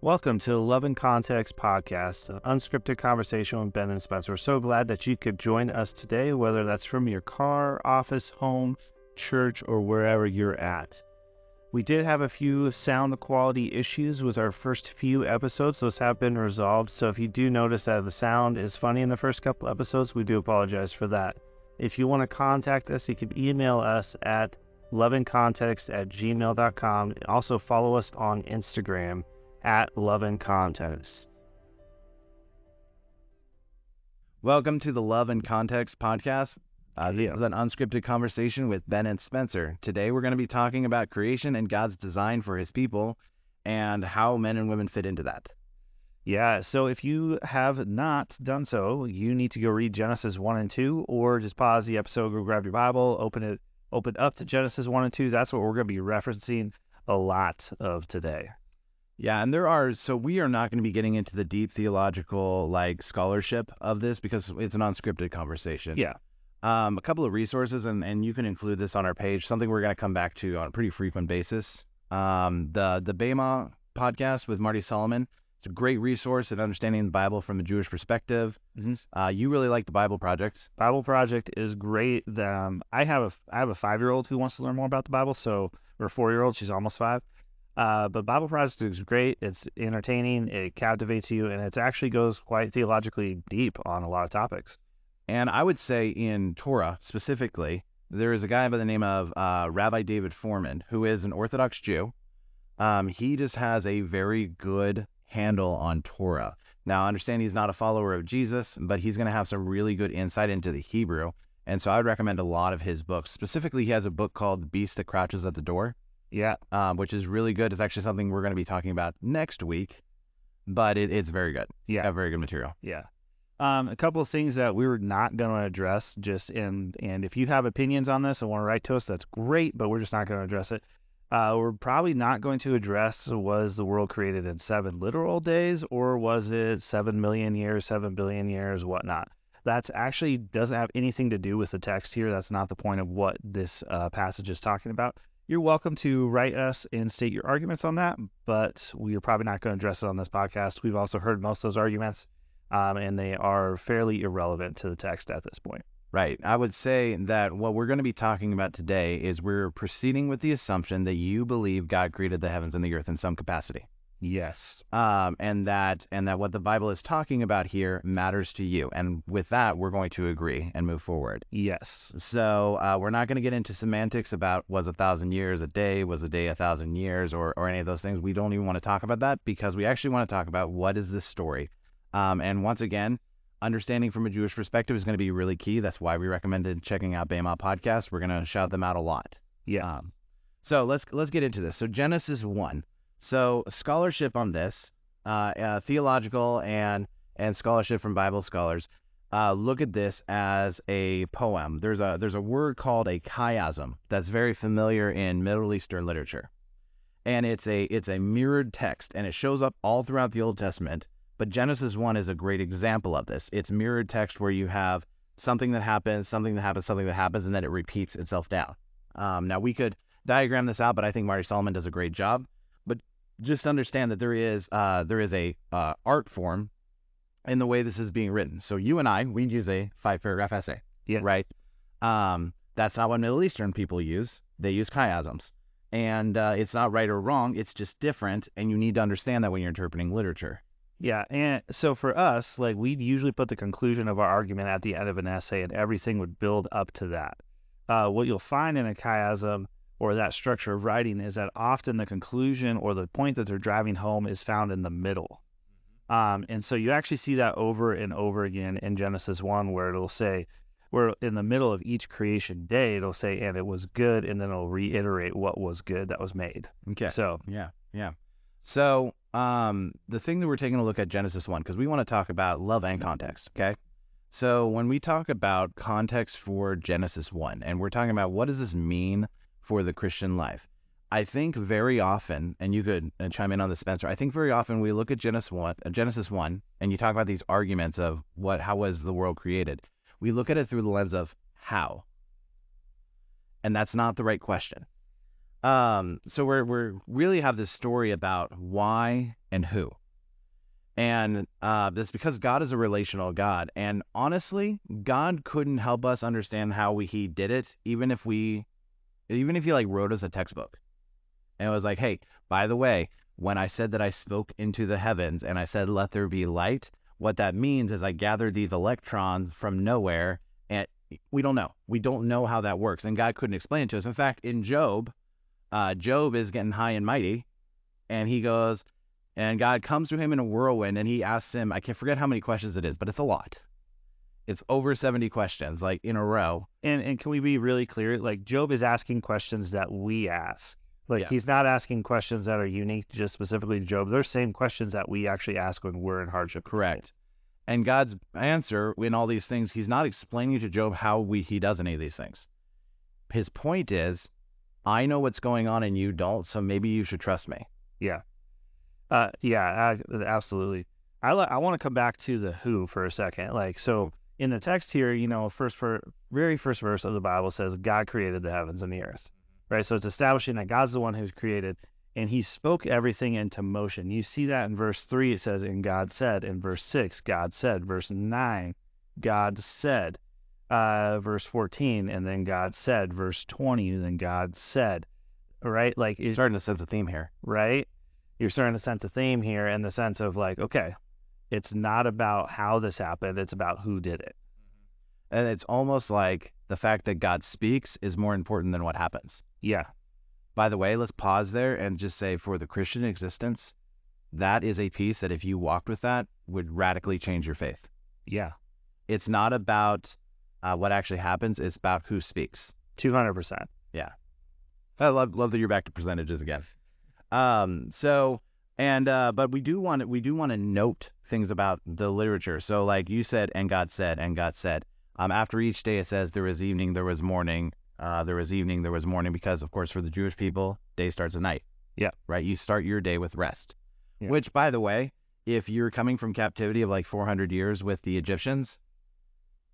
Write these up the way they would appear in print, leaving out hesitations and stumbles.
Welcome to the Love and Context podcast, an unscripted conversation with Ben and Spencer. We're so glad that you could join us today, whether that's from your car, office, home, church, or wherever you're at. We did have a few sound quality issues with our first few episodes. Those have been resolved, so if you do notice that the sound is funny in the first couple episodes, we do apologize for that. If you want to contact us, you can email us at loveandcontext@gmail.com. Also follow us on Instagram at Love and Context. Welcome to the Love and Context podcast. This is an unscripted conversation with Ben and Spencer. Today we're going to be talking about creation and God's design for his people and how men and women fit into that. Yeah, so if you have not done so, you need to go read Genesis 1 and 2, or just pause the episode, go grab your Bible, open up to Genesis 1 and 2. That's what we're going to be referencing a lot of today. Yeah, and we are not going to be getting into the deep theological scholarship of this because it's an unscripted conversation. Yeah. A couple of resources, and you can include this on our page, something we're going to come back to on a pretty frequent basis. The Bema podcast with Marty Solomon. It's a great resource in understanding the Bible from a Jewish perspective. Mm-hmm. You really like the Bible Project. Bible Project is great. I have a 5-year-old who wants to learn more about the Bible, or a 4-year-old. She's almost 5. But Bible Project is great. It's entertaining. It captivates you, and it actually goes quite theologically deep on a lot of topics. And I would say in Torah specifically, there is a guy by the name of Rabbi David Foreman, who is an Orthodox Jew. He just has a very good handle on Torah. Now, I understand he's not a follower of Jesus, but he's going to have some really good insight into the Hebrew. And so I would recommend a lot of his books. Specifically, he has a book called The Beast That Crouches at the Door. Yeah. Which is really good. It's actually something we're going to be talking about next week, but it's very good. Yeah. It's got very good material. Yeah. A couple of things that we were not going to address, and if you have opinions on this and want to write to us, that's great, but we're just not going to address it. We're probably not going to address, was the world created in 7 literal days, or was it 7 million years, 7 billion years, whatnot? That's actually doesn't have anything to do with the text here. That's not the point of what this passage is talking about. You're welcome to write us and state your arguments on that, but we are probably not going to address it on this podcast. We've also heard most of those arguments, and they are fairly irrelevant to the text at this point. Right. I would say that what we're going to be talking about today is we're proceeding with the assumption that you believe God created the heavens and the earth in some capacity. Yes. And that what the Bible is talking about here matters to you. And with that, we're going to agree and move forward. Yes. So we're not going to get into semantics about was 1,000 years a day, was a day 1,000 years, or any of those things. We don't even want to talk about that because we actually want to talk about what is this story. And once again, understanding from a Jewish perspective is going to be really key. That's why we recommended checking out Bema podcast. We're going to shout them out a lot. Yeah. So let's get into this. So Genesis 1. So scholarship on this, theological and scholarship from Bible scholars, look at this as a poem. There's a word called a chiasm that's very familiar in Middle Eastern literature, and it's a mirrored text, and it shows up all throughout the Old Testament. But Genesis 1 is a great example of this. It's mirrored text where you have something that happens, something that happens, something that happens, and then it repeats itself down. Now we could diagram this out, but I think Marty Solomon does a great job. Just understand that there is a art form in the way this is being written. So you and I, we use a 5-paragraph essay, right? That's not what Middle Eastern people use. They use chiasms. And it's not right or wrong. It's just different, and you need to understand that when you're interpreting literature. Yeah, and so for us, we'd usually put the conclusion of our argument at the end of an essay, and everything would build up to that. What you'll find in a chiasm, or that structure of writing, is that often the conclusion or the point that they're driving home is found in the middle. And so you actually see that over and over again in Genesis 1, where it'll say, where in the middle of each creation day, it'll say, and it was good, and then it'll reiterate what was good that was made. Okay. So, yeah. So the thing that we're taking a look at Genesis 1, because we want to talk about love and context, okay? So when we talk about context for Genesis 1, and we're talking about what does this mean for the Christian life, I think very often, and you could chime in on this, Spencer, I think very often we look at Genesis 1, and you talk about these arguments of how was the world created. We look at it through the lens of how. And that's not the right question. So we're really have this story about why and who. And that's because God is a relational God. And honestly, God couldn't help us understand how he did it, even if he like wrote us a textbook. And it was like, hey, by the way, when I said that I spoke into the heavens and I said, let there be light, what that means is I gathered these electrons from nowhere, and we don't know. We don't know how that works. And God couldn't explain it to us. In fact, in Job, Job is getting high and mighty, and he goes, and God comes to him in a whirlwind, and he asks him, I can't forget how many questions it is, but it's a lot. It's over 70 questions, like in a row. And can we be really clear? Like, Job is asking questions that we ask. Like, Yeah. he's not asking questions that are unique just specifically to Job. They're same questions that we actually ask when we're in hardship. Correct. And God's answer in all these things, he's not explaining to Job how he does any of these things. His point is, I know what's going on and you don't, so maybe you should trust me. Yeah. Absolutely. I want to come back to the who for a second. Like, so in the text here, very first verse of the Bible says God created the heavens and the earth, right? So it's establishing that God's the one who's created, and he spoke everything into motion. You see that in verse 3, it says, and God said. In verse 6, God said. Verse 9, God said. Verse 14, and then God said. Verse 20, and then God said. Right? Like, You're starting to sense a theme here. Right? You're starting to sense a theme here in the sense of like, okay, it's not about how this happened, it's about who did it. And it's almost like the fact that God speaks is more important than what happens. Yeah. By the way, let's pause there and just say, for the Christian existence, that is a piece that if you walked with that would radically change your faith. Yeah. It's not about what actually happens, it's about who speaks. 200%. Yeah. I love that you're back to percentages again. But we do want to note things about the literature. So like you said, and God said, and God said. After each day it says there was evening, there was morning, there was evening, there was morning, because of course for the Jewish people, day starts at night. Yeah. Right? You start your day with rest. Yeah. Which, by the way, if you're coming from captivity of like 400 years with the Egyptians,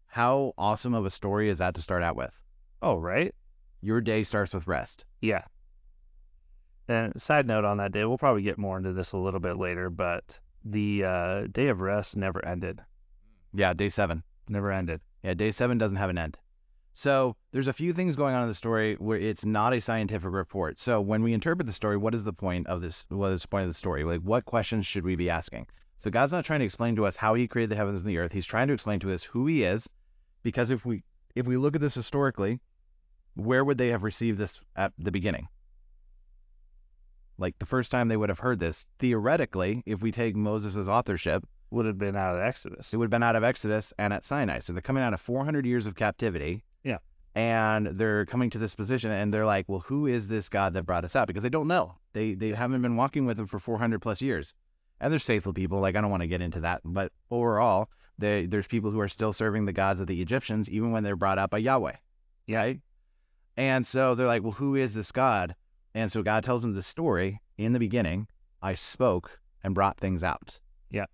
how awesome of a story is that to start out with? Oh, right. Your day starts with rest. Yeah. And side note on that day, we'll probably get more into this a little bit later, but the day of rest never ended. Yeah, day 7. Never ended. Yeah, day 7 doesn't have an end. So there's a few things going on in the story where it's not a scientific report. So when we interpret the story, what is the point of this? What is the point of the story? Like, what questions should we be asking? So God's not trying to explain to us how he created the heavens and the earth. He's trying to explain to us who he is, because if we look at this historically, where would they have received this at the beginning? Like the first time they would have heard this, theoretically, if we take Moses' authorship, would have been out of Exodus. It would have been out of Exodus and at Sinai. So they're coming out of 400 years of captivity. Yeah. And they're coming to this position and they're like, well, who is this God that brought us out? Because they don't know. They haven't been walking with him for 400 plus years. And there's faithful people. Like, I don't want to get into that. But overall, there's people who are still serving the gods of the Egyptians, even when they're brought out by Yahweh. Yeah. Right? And so they're like, well, who is this God? And so God tells them the story. In the beginning, I spoke and brought things out. Yeah.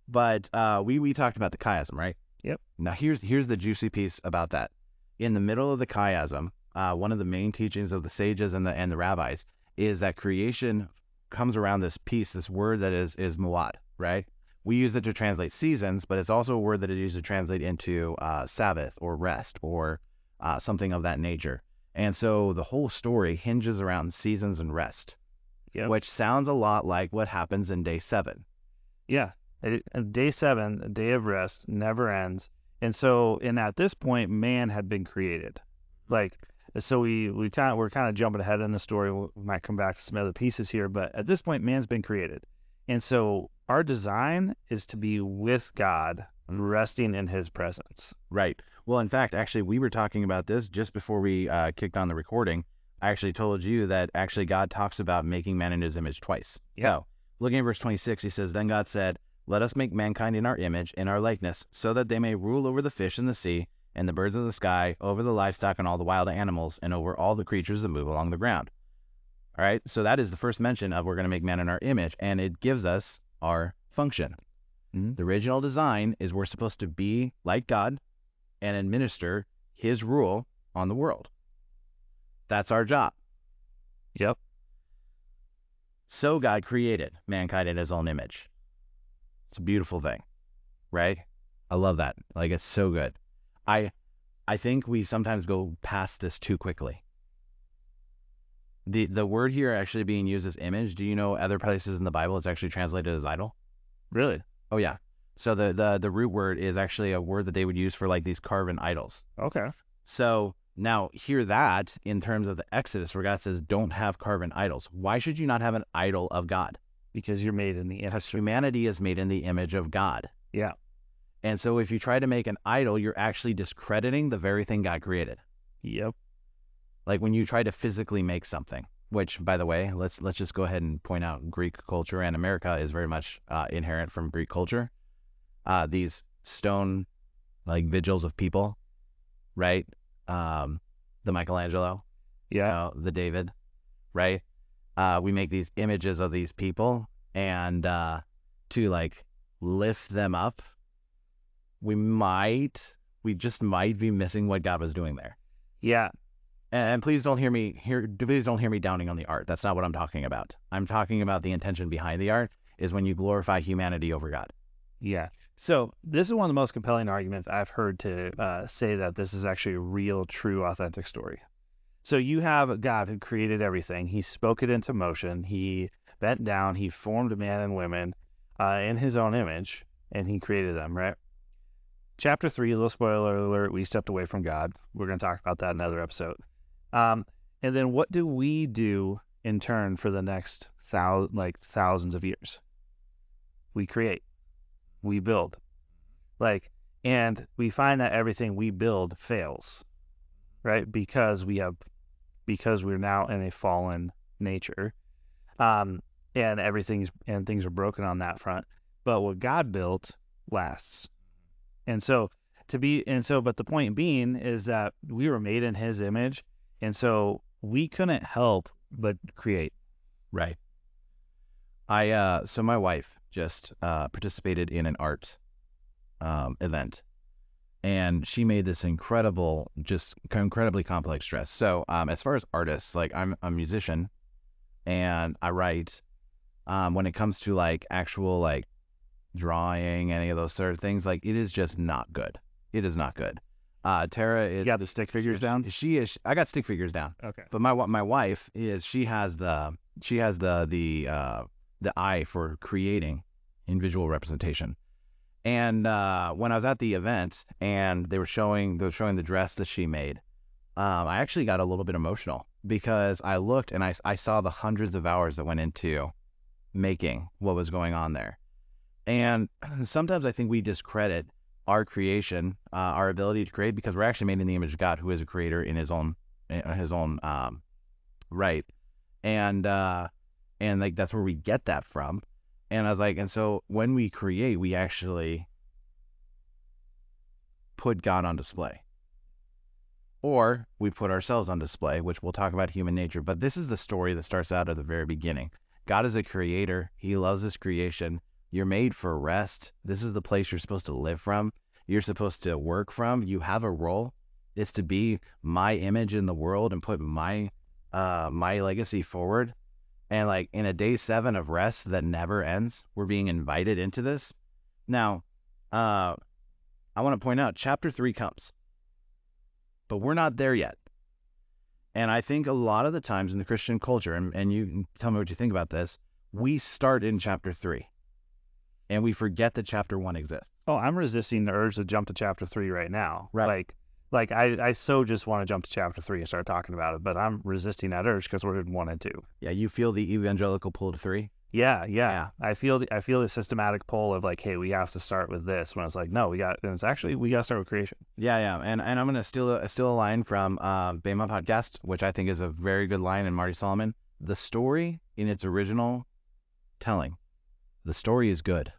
But we talked about the chiasm, right? Yep. Now here's the juicy piece about that. In the middle of the chiasm, one of the main teachings of the sages and the rabbis is that creation comes around this piece, this word that is muad, right? We use it to translate seasons, but it's also a word that is used to translate into Sabbath or rest or something of that nature. And so the whole story hinges around seasons and rest, which sounds a lot like what happens in day 7. Yeah. Day 7, a day of rest, never ends. And so, at this point, man had been created. Like, so we're kind of jumping ahead in the story. We might come back to some other pieces here, but at this point, man's been created. And so our design is to be with God, resting in his presence. Right. Well, in fact, actually, we were talking about this just before we kicked on the recording. I actually told you that actually God talks about making man in his image twice. Yeah. So, looking at verse 26, he says, then God said, let us make mankind in our image, in our likeness, so that they may rule over the fish in the sea, and the birds of the sky, over the livestock and all the wild animals, and over all the creatures that move along the ground. All right, so that is the first mention of we're going to make man in our image, and it gives us our function. Mm-hmm. The original design is we're supposed to be like God and administer his rule on the world. That's our job. Yep. So God created mankind in his own image. It's a beautiful thing, right? I love that. Like, it's so good. I think we sometimes go past this too quickly. The word here actually being used as image. Do you know other places in the Bible it's actually translated as idol? Really? Oh yeah. So the root word is actually a word that they would use for like these carven idols. Okay. So now hear that in terms of the Exodus where God says, don't have carven idols. Why should you not have an idol of God? Because you're made in the Because image. humanity is made in the image of God. Yeah. And so if you try to make an idol, you're actually discrediting the very thing God created. Yep. Like when you try to physically make something, which, by the way, let's just go ahead and point out Greek culture and America is very much inherent from Greek culture. These stone like vigils of people, right? The Michelangelo, Yeah. the David, right? We make these images of these people, and to like lift them up, we just might be missing what God was doing there. Yeah. And please don't hear me downing on the art. That's not what I'm talking about. I'm talking about the intention behind the art is when you glorify humanity over God. Yeah. So this is one of the most compelling arguments I've heard to say that this is actually a real, true, authentic story. So you have a God who created everything. He spoke it into motion. He bent down. He formed man and women in his own image, and he created them, right? Chapter 3, a little spoiler alert, we stepped away from God. We're going to talk about that in another episode. And then what do we do in turn for the next thousands of years? We create, we build, and we find that everything we build fails, right? Because we're now in a fallen nature, and things are broken on that front. But what God built lasts, but the point being is that we were made in His image, and so we couldn't help but create. Right. So my wife just participated in an art event, and she made this incredibly complex dress. So as far as artists, like I'm a musician and I write. When it comes to like actual like drawing, any of those sort of things, like it is just not good. It is not good. Tara You is. got the stick figures down? She is. I got stick figures down. Okay. But my wife is. She has the eye for creating in visual representation. And when I was at the event and they were showing the dress that she made, I actually got a little bit emotional because I looked and I saw the hundreds of hours that went into making what was going on there. And sometimes I think we discredit our creation, our ability to create, because we're actually made in the image of God, who is a creator in his own right. And like that's where we get that from. And I was like, and so when we create, we actually put God on display. Or we put ourselves on display, which we'll talk about human nature. But this is the story that starts out at the very beginning. God is a creator. He loves his creation. You're made for rest. This is the place you're supposed to live from. You're supposed to work from. You have a role. It's to be my image in the world and put my legacy forward. And like in a day 7 of rest that never ends, we're being invited into this. Now, I want to point out chapter 3 comes, but we're not there yet. And I think a lot of the times in the Christian culture, and you can tell me what you think about this, we start in chapter 3 and we forget that chapter 1 exists. Oh, I'm resisting the urge to jump to chapter 3 right now. Right. I so just want to jump to chapter 3 and start talking about it, but I'm resisting that urge because we're in 1 and 2. Yeah, you feel the evangelical pull to 3? Yeah. I feel the systematic pull of like, hey, we have to start with this. When it's like, no, we got to start with creation. Yeah. And I'm gonna steal a line from Bema podcast, which I think is a very good line in Marty Solomon. The story in its original telling, the story is good.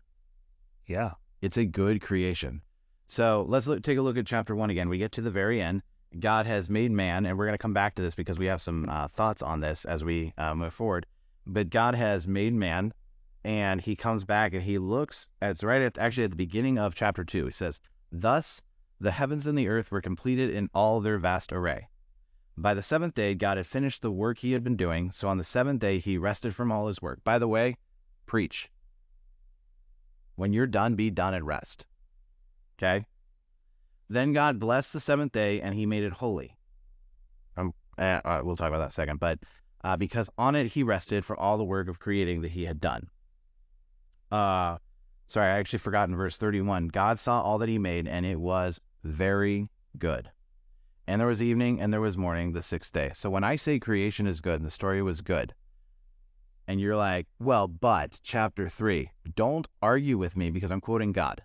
Yeah, it's a good creation. So let's take a look at chapter 1 again. We get to the very end. God has made man, and we're going to come back to this because we have some thoughts on this as we move forward. But God has made man, and he comes back and he looks, it's right at the beginning of chapter 2. He says, thus the heavens and the earth were completed in all their vast array. By the seventh day, God had finished the work he had been doing. So on the seventh day, he rested from all his work. By the way, preach. When you're done, be done and rest. Okay? Then God blessed the seventh day and he made it holy. We'll talk about that in a second. But because on it he rested from all the work of creating that he had done. Sorry, I actually forgot in verse 31. God saw all that he made and it was very good. And there was evening and there was morning the sixth day. So when I say creation is good and the story was good, and you're like, well, but chapter 3, don't argue with me because I'm quoting God.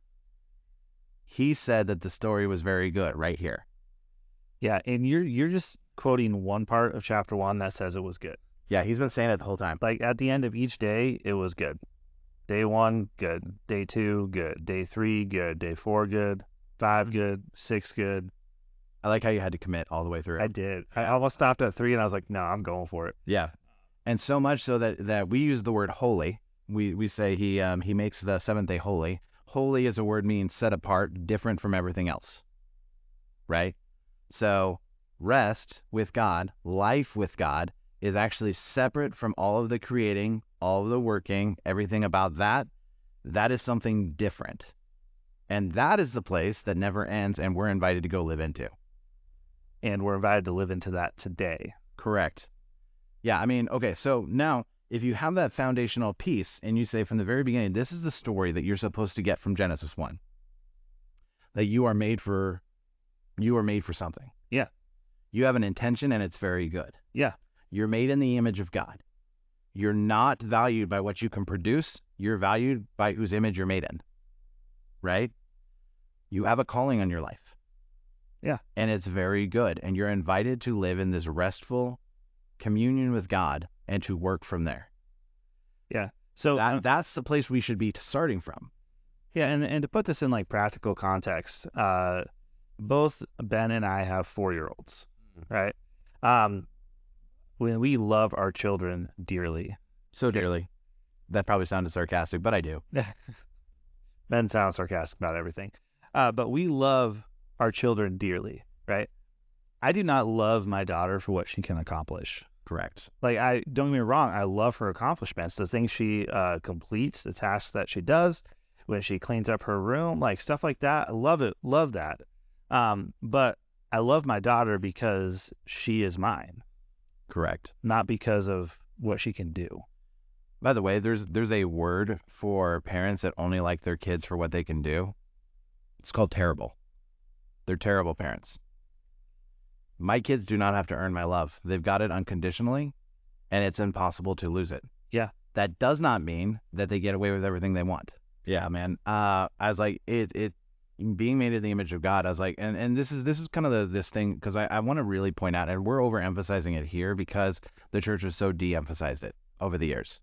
He said that the story was very good right here. Yeah, and you're just quoting one part of chapter 1 that says it was good. Yeah, he's been saying it the whole time. Like at the end of each day, it was good. Day 1, good. Day 2, good. Day 3, good. Day 4, good. 5, good. 6, good. I like how you had to commit all the way through. I did. I almost stopped at 3 and I was like, no, I'm going for it. Yeah. And so much so that we use the word holy. We say he makes the seventh day holy. Holy as a word means set apart, different from everything else. Right? So rest with God, life with God, is actually separate from all of the creating, all of the working, everything about that. That is something different. And that is the place that never ends and we're invited to go live into. And we're invited to live into that today. Correct. Yeah, I mean, okay, so now if you have that foundational piece and you say from the very beginning, this is the story that you're supposed to get from Genesis 1, that you are made for something. Yeah. You have an intention and it's very good. Yeah. You're made in the image of God. You're not valued by what you can produce. You're valued by whose image you're made in. Right? You have a calling on your life. Yeah. And it's very good. And you're invited to live in this restful communion with God and to work from there. Yeah. So that's the place we should be starting from. Yeah. And to put this in like practical context, both Ben and I have 4-year-olds, right? When we love our children dearly. So dearly. That probably sounded sarcastic, but I do. Ben sounds sarcastic about everything. But we love our children dearly, right? I do not love my daughter for what she can accomplish. Correct. Like, don't get me wrong, I love her accomplishments, the things she completes, the tasks that she does, when she cleans up her room, like stuff like that. I love it, love that. But I love my daughter because she is mine. Correct. Not because of what she can do. By the way, there's a word for parents that only like their kids for what they can do. It's called terrible. They're terrible parents. My kids do not have to earn my love. They've got it unconditionally, and it's impossible to lose it. Yeah. That does not mean that they get away with everything they want. Yeah, man. I was like, it being made in the image of God. I was like, and this is kind of this thing, because I want to really point out, and we're overemphasizing it here because the church has so de-emphasized it over the years.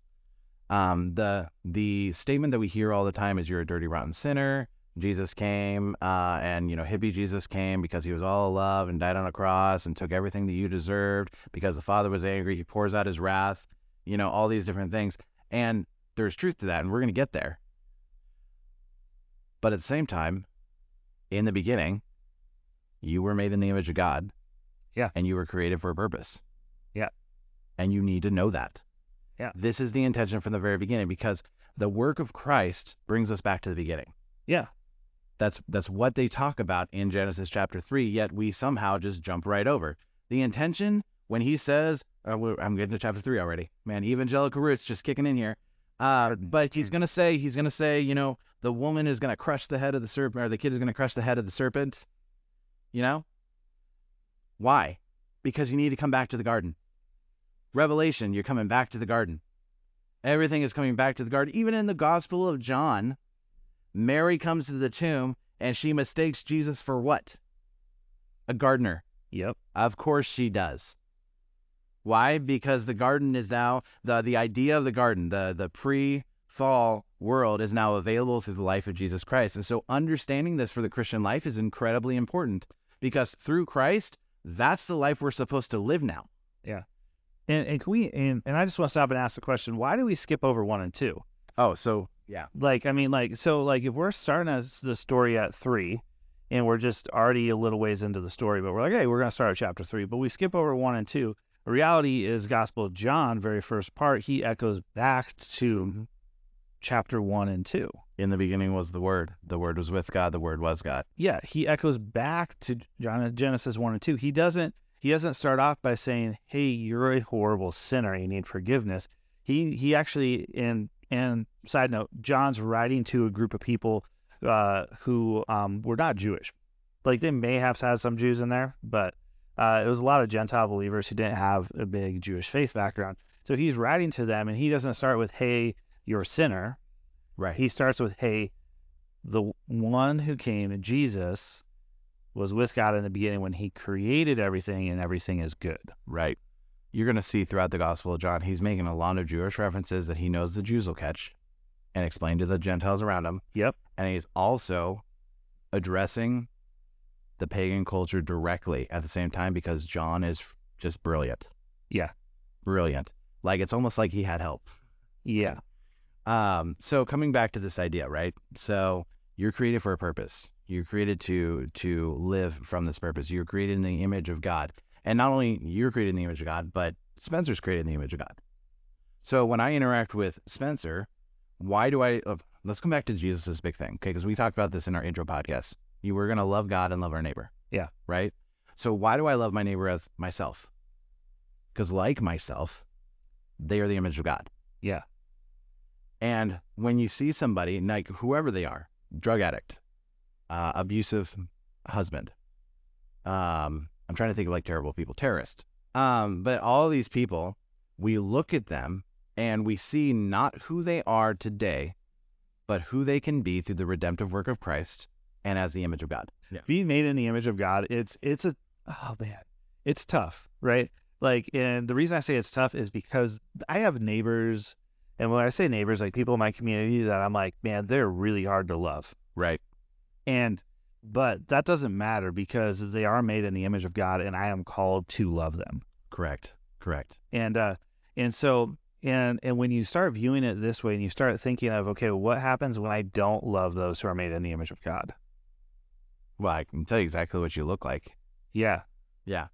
The statement that we hear all the time is, you're a dirty, rotten sinner. Jesus came, and hippie Jesus came because he was all love and died on a cross and took everything that you deserved because the Father was angry. He pours out his wrath, all these different things. And there's truth to that, and we're going to get there. But at the same time, in the beginning, you were made in the image of God. Yeah. And you were created for a purpose. Yeah. And you need to know that. Yeah. This is the intention from the very beginning, because the work of Christ brings us back to the beginning. Yeah. That's what they talk about in Genesis chapter 3, yet we somehow just jump right over. The intention, when he says, I'm getting to chapter 3 already. Man, evangelical roots just kicking in here. But he's going to say, the woman is going to crush the head of the serpent, or the kid is going to crush the head of the serpent. Why? Because you need to come back to the garden. Revelation, you're coming back to the garden. Everything is coming back to the garden. Even in the Gospel of John, Mary comes to the tomb and she mistakes Jesus for what? A gardener. Yep. Of course she does. Why? Because the garden is now, the idea of the garden, the pre-fall world is now available through the life of Jesus Christ. And so understanding this for the Christian life is incredibly important, because through Christ, that's the life we're supposed to live now. Yeah. And can we, and I just want to stop and ask the question, why do we skip over 1 and 2? Oh, so yeah. If we're starting as the story at 3, and we're just already a little ways into the story, but we're like, hey, we're going to start at chapter 3. But we skip over 1 and 2. The reality is Gospel of John, very first part, he echoes back to chapter 1 and 2. In the beginning was the Word. The Word was with God. The Word was God. Yeah, he echoes back to Genesis 1 and 2. He doesn't start off by saying, hey, you're a horrible sinner, you need forgiveness. He actually, and side note, John's writing to a group of people who were not Jewish. Like, they may have had some Jews in there, but it was a lot of Gentile believers who didn't have a big Jewish faith background. So he's writing to them, and he doesn't start with, hey, you're a sinner. Right. He starts with, hey, the one who came, Jesus, was with God in the beginning when he created everything, and everything is good. Right. You're going to see throughout the Gospel of John, he's making a lot of Jewish references that he knows the Jews will catch and explain to the Gentiles around him. Yep. And he's also addressing the pagan culture directly at the same time, because John is just brilliant. Yeah. Brilliant. Like, it's almost like he had help. Yeah. So coming back to this idea, right? So you're created for a purpose. You're created to live from this purpose. You're created in the image of God. And not only you're created in the image of God, but Spencer's created in the image of God. So when I interact with Spencer, why do I, let's come back to Jesus' big thing, okay? Because we talked about this in our intro podcast. You were going to love God and love our neighbor. Yeah. Right? So why do I love my neighbor as myself? Because like myself, they are the image of God. Yeah. And when you see somebody, like whoever they are, drug addict, abusive husband, I'm trying to think of like terrible people, terrorist. But all of these people, we look at them and we see not who they are today, but who they can be through the redemptive work of Christ and as the image of God. Yeah. Being made in the image of God, it's tough, right? Like, and the reason I say it's tough is because I have neighbors, and when I say neighbors, like people in my community that I'm like, man, they're really hard to love. Right. But that doesn't matter because they are made in the image of God, and I am called to love them. Correct. And so when you start viewing it this way, and you start thinking of, okay, what happens when I don't love those who are made in the image of God? Well, I can tell you exactly what you look like. Yeah. Yeah.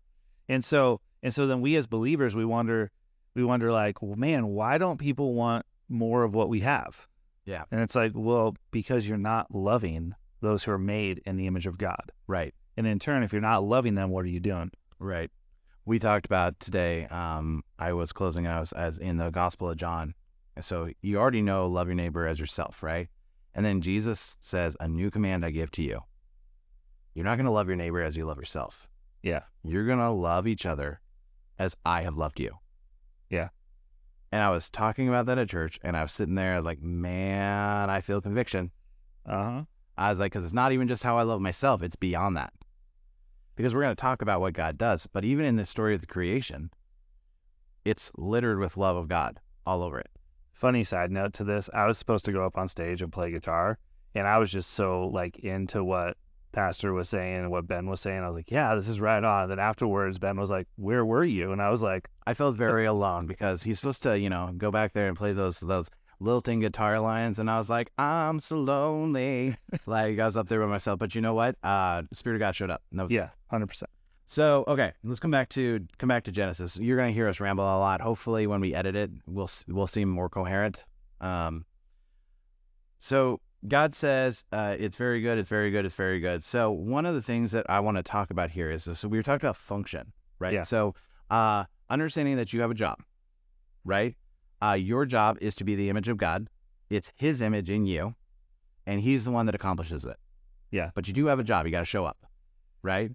And so then we as believers, we wonder like, well, man, why don't people want more of what we have? Yeah. And it's like, well, because you're not loving those who are made in the image of God. Right. And in turn, if you're not loving them, what are you doing? Right. We talked about today, I was closing out as in the Gospel of John. So you already know, love your neighbor as yourself, right? And then Jesus says, a new command I give to you. You're not going to love your neighbor as you love yourself. Yeah. You're going to love each other as I have loved you. Yeah. And I was talking about that at church, and I was sitting there, I was like, man, I feel conviction. Uh-huh. I was like, because it's not even just how I love myself, it's beyond that. Because we're going to talk about what God does, but even in the story of the creation, it's littered with love of God all over it. Funny side note to this, I was supposed to go up on stage and play guitar, and I was just so like into what Pastor was saying and what Ben was saying. I was like, yeah, this is right on. And then afterwards, Ben was like, where were you? And I was like, I felt very alone because he's supposed to, go back there and play those lilting guitar lines. And I was like, I'm so lonely. Like, I was up there by myself. But you know what? The Spirit of God showed up. No. Yeah, 100%. So, okay, let's come back to Genesis. You're going to hear us ramble a lot. Hopefully when we edit it, we'll seem more coherent. So God says, it's very good, it's very good, it's very good. So one of the things that I want to talk about here is, so we were talking about function, right? Yeah. So understanding that you have a job, right? Your job is to be the image of God. It's his image in you, and he's the one that accomplishes it. Yeah. But you do have a job. You got to show up, right?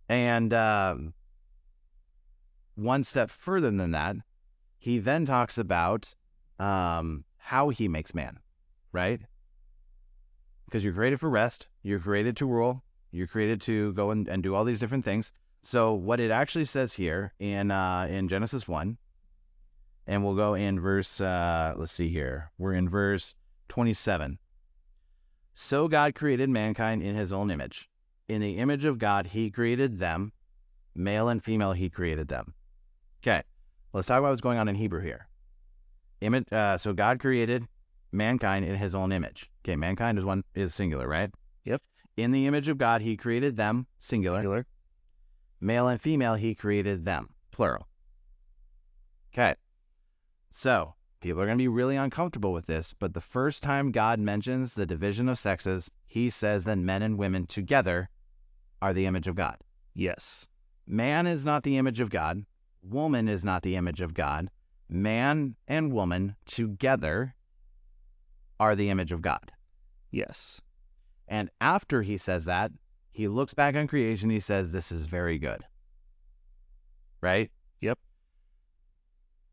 And one step further than that, he then talks about how he makes man, right? Because you're created for rest, you're created to rule, you're created to go and do all these different things. So what it actually says here in Genesis 1, and we'll go in verse, let's see here, we're in verse 27. So God created mankind in his own image. In the image of God, he created them, male and female, he created them. Okay, let's talk about what's going on in Hebrew here. So God created mankind in his own image. Okay, mankind is singular, right? Yep. In the image of God, he created them, singular. Singular. Male and female, he created them, plural. Okay. So people are going to be really uncomfortable with this, but the first time God mentions the division of sexes, he says that men and women together are the image of God. Yes. Man is not the image of God. Woman is not the image of God. Man and woman together are the image of God. Yes. And after he says that, he looks back on creation. He says, this is very good. Right? Yep.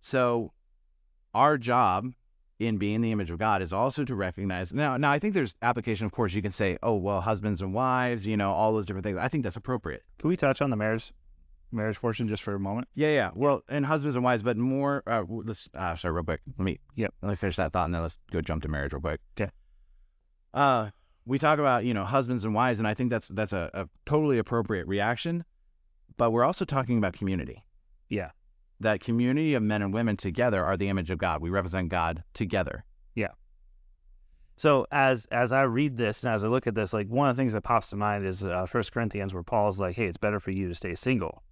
So our job in being the image of God is also to recognize. Now, I think there's application. Of course, you can say, oh, well, husbands and wives, all those different things. I think that's appropriate. Can we touch on the marriage portion just for a moment? Yeah. Well, and husbands and wives, but more. Let's sorry, real quick. Let me finish that thought, and then let's go jump to marriage real quick. Okay. We talk about husbands and wives, and I think that's a totally appropriate reaction. But we're also talking about community. Yeah. That community of men and women together are the image of God. We represent God together. Yeah. So as I read this and as I look at this, like one of the things that pops to mind is 1 Corinthians, where Paul's like, "Hey, it's better for you to stay single,"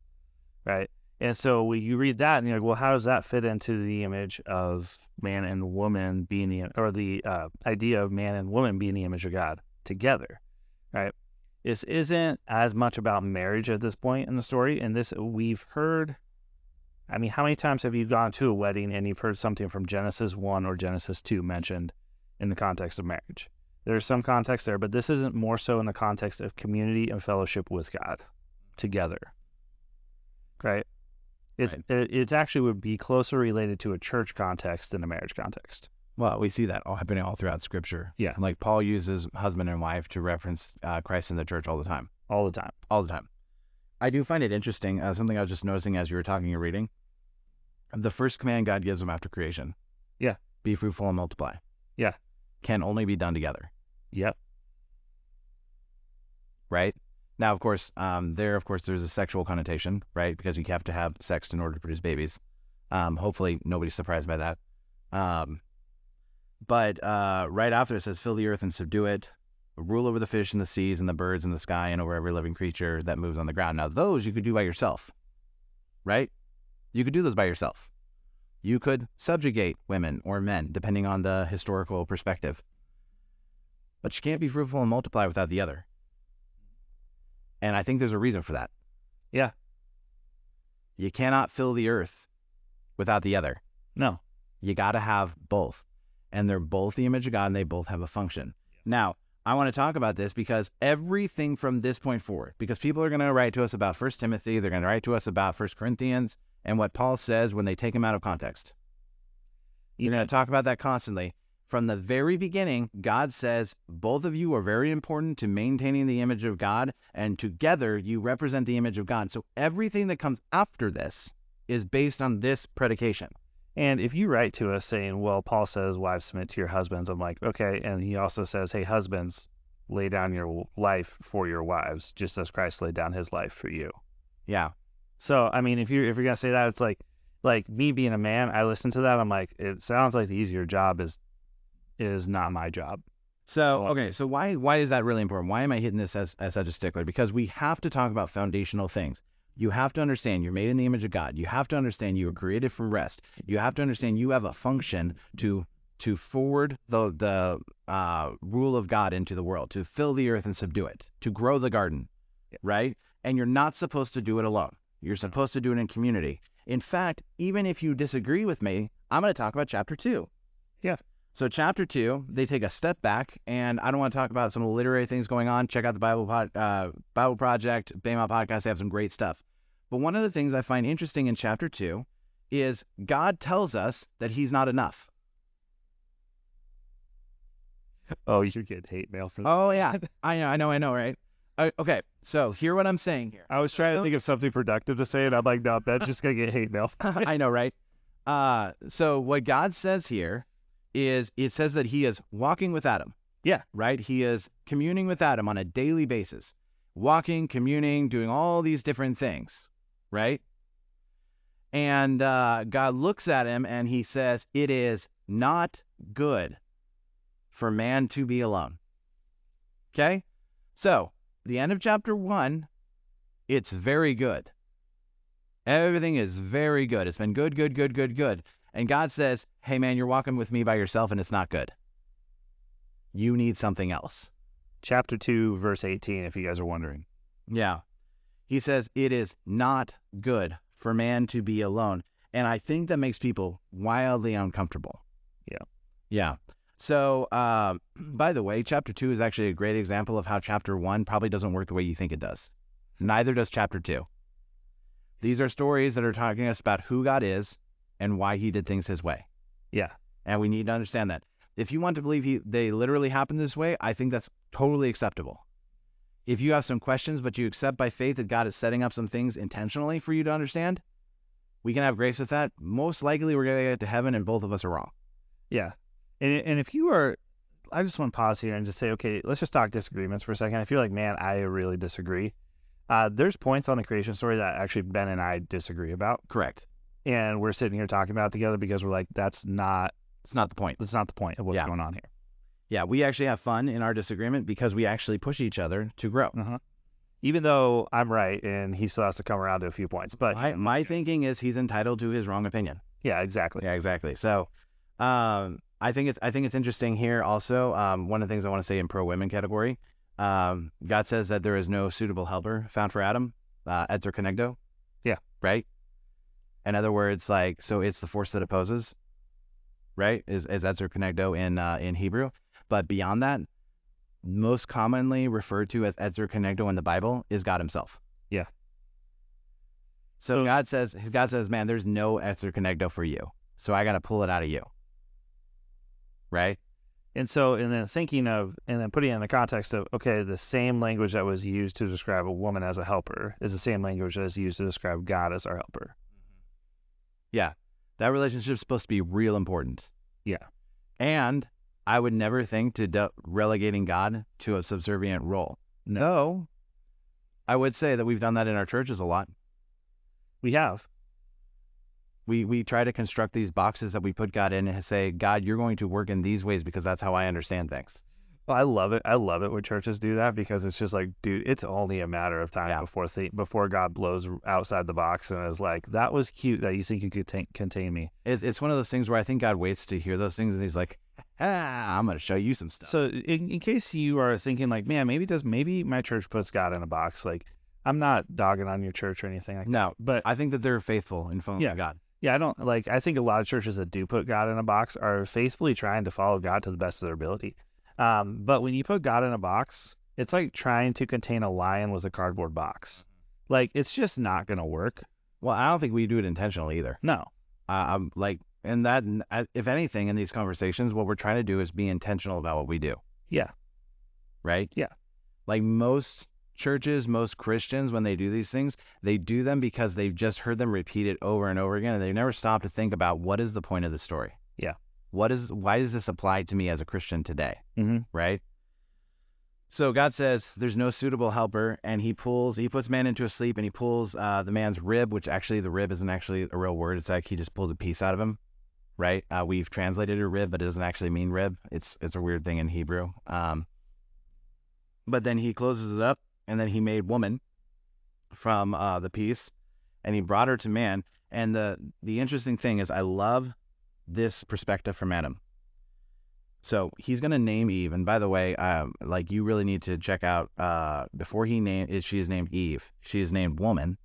right? And so you read that and you're like, well, how does that fit into the image of man and woman being the idea of man and woman being the image of God together, right? This isn't as much about marriage at this point in the story. And this we've heard. I mean, how many times have you gone to a wedding and you've heard something from Genesis 1 or Genesis 2 mentioned in the context of marriage? There's some context there, but this isn't more so in the context of community and fellowship with God together, right? It's actually would be closer related to a church context than a marriage context. Well, we see that all happening all throughout Scripture. Yeah. Like Paul uses husband and wife to reference Christ in the church all the time. All the time. All the time. I do find it interesting, something I was just noticing as you were talking and reading. The first command God gives them after creation. Yeah. Be fruitful and multiply. Yeah. Can only be done together. Yep. Right? Now, of course, there's a sexual connotation, right? Because you have to have sex in order to produce babies. Hopefully nobody's surprised by that. But right after it says, fill the earth and subdue it, rule over the fish in the seas and the birds in the sky and over every living creature that moves on the ground. Now, those you could do by yourself, right? You could do those by yourself. You could subjugate women or men, depending on the historical perspective. But you can't be fruitful and multiply without the other. And I think there's a reason for that. Yeah. You cannot fill the earth without the other. No. You got to have both. And they're both the image of God, and they both have a function. Now, I want to talk about this because everything from this point forward, because people are going to write to us about 1 Timothy, they're going to write to us about 1 Corinthians, and what Paul says when they take him out of context. You're going to talk about that constantly. From the very beginning, God says, both of you are very important to maintaining the image of God, and together you represent the image of God. So everything that comes after this is based on this predication. And if you write to us saying, well, Paul says, wives, submit to your husbands, I'm like, okay. And he also says, hey, husbands, lay down your life for your wives, just as Christ laid down his life for you. Yeah. So, I mean, if you're going to say that, it's like me being a man, I listen to that. I'm like, it sounds like the easier job is not my job. So, okay. So why is that really important? Why am I hitting this as such a stickler? Because we have to talk about foundational things. You have to understand you're made in the image of God. You have to understand you were created from rest. You have to understand you have a function to forward the rule of God into the world, to fill the earth and subdue it, to grow the garden, right? And you're not supposed to do it alone. You're supposed to do it in community. In fact, even if you disagree with me, I'm going to talk about chapter 2. Yeah. So chapter 2, they take a step back, and I don't want to talk about some of the literary things going on. Check out the Bible Project, Bema podcast. They have some great stuff. But one of the things I find interesting in chapter 2 is God tells us that he's not enough. Oh, you're getting hate mail for that. Oh, yeah. I know, right? Okay, so hear what I'm saying here. I was trying to think of something productive to say, and I'm like, no, Ben's just going to get hate mail. I know, right? So what God says here is it says that he is walking with Adam. Yeah. Right? He is communing with Adam on a daily basis. Walking, communing, doing all these different things. Right? And God looks at him and he says, it is not good for man to be alone. Okay? So, the end of chapter 1, it's very good. Everything is very good. It's been good, good, good, good, good. And God says, hey, man, you're walking with me by yourself and it's not good. You need something else. Chapter 2, verse 18, if you guys are wondering. Yeah. He says, it is not good for man to be alone. And I think that makes people wildly uncomfortable. Yeah. Yeah. So, by the way, chapter 2 is actually a great example of how chapter 1 probably doesn't work the way you think it does. Neither does chapter 2. These are stories that are talking us about who God is and why he did things his way. Yeah. And we need to understand that. If you want to believe they literally happened this way, I think that's totally acceptable. If you have some questions, but you accept by faith that God is setting up some things intentionally for you to understand, we can have grace with that. Most likely we're going to get to heaven and both of us are wrong. Yeah. And if you are, I just want to pause here and just say, okay, let's just talk disagreements for a second. I feel like, man, I really disagree. There's points on the creation story that actually Ben and I disagree about. Correct. And we're sitting here talking about it together because we're like, it's not the point of what's going on here. Yeah, we actually have fun in our disagreement because we actually push each other to grow. Even though I'm right and he still has to come around to a few points. But my thinking is he's entitled to his wrong opinion. Yeah, exactly. Yeah, exactly. So I think it's interesting here also. One of the things I want to say in pro-women category, God says that there is no suitable helper found for Adam, Etzer Kenegdo. Yeah. Right? In other words, like, so it's the force that opposes, right? Is Etzer Kenegdo in Hebrew. But beyond that, most commonly referred to as Etzer Kenegdo in the Bible is God himself. Yeah. So God says, man, there's no Etzer Kenegdo for you. So I got to pull it out of you. Right? And so, and then putting it in the context of, okay, the same language that was used to describe a woman as a helper is the same language that is used to describe God as our helper. Yeah. That relationship is supposed to be real important. Yeah. And I would never think to relegating God to a subservient role. No. Though, I would say that we've done that in our churches a lot. We have. We try to construct these boxes that we put God in and say, God, you're going to work in these ways because that's how I understand things. Well, I love it. I love it when churches do that because it's just like, dude, it's only a matter of time before God blows outside the box and is like, that was cute that you think you could contain me. It's one of those things where I think God waits to hear those things and he's like, I'm going to show you some stuff. So in case you are thinking like, man, maybe my church puts God in a box. Like, I'm not dogging on your church or anything like that. No, but I think that they're faithful in following God. Yeah, I think a lot of churches that do put God in a box are faithfully trying to follow God to the best of their ability. But when you put God in a box, it's like trying to contain a lion with a cardboard box. Like, it's just not going to work. Well, I don't think we do it intentionally either. No. And that, if anything, in these conversations, what we're trying to do is be intentional about what we do. Yeah. Right? Yeah. Like most churches, most Christians, when they do these things, they do them because they've just heard them repeat it over and over again, and they never stop to think about what is the point of the story. Yeah. Why does this apply to me as a Christian today? Mm-hmm. Right? So God says there's no suitable helper, and he puts man into a sleep, and he pulls the man's rib, which actually the rib isn't actually a real word. It's like he just pulls a piece out of him. Right? We've translated a rib, but it doesn't actually mean rib. It's a weird thing in Hebrew. But then he closes it up, and then he made woman from the piece, and he brought her to man. And the interesting thing is, I love this perspective from Adam. So he's going to name Eve. And by the way, you really need to check out, before she is named Eve, she is named woman.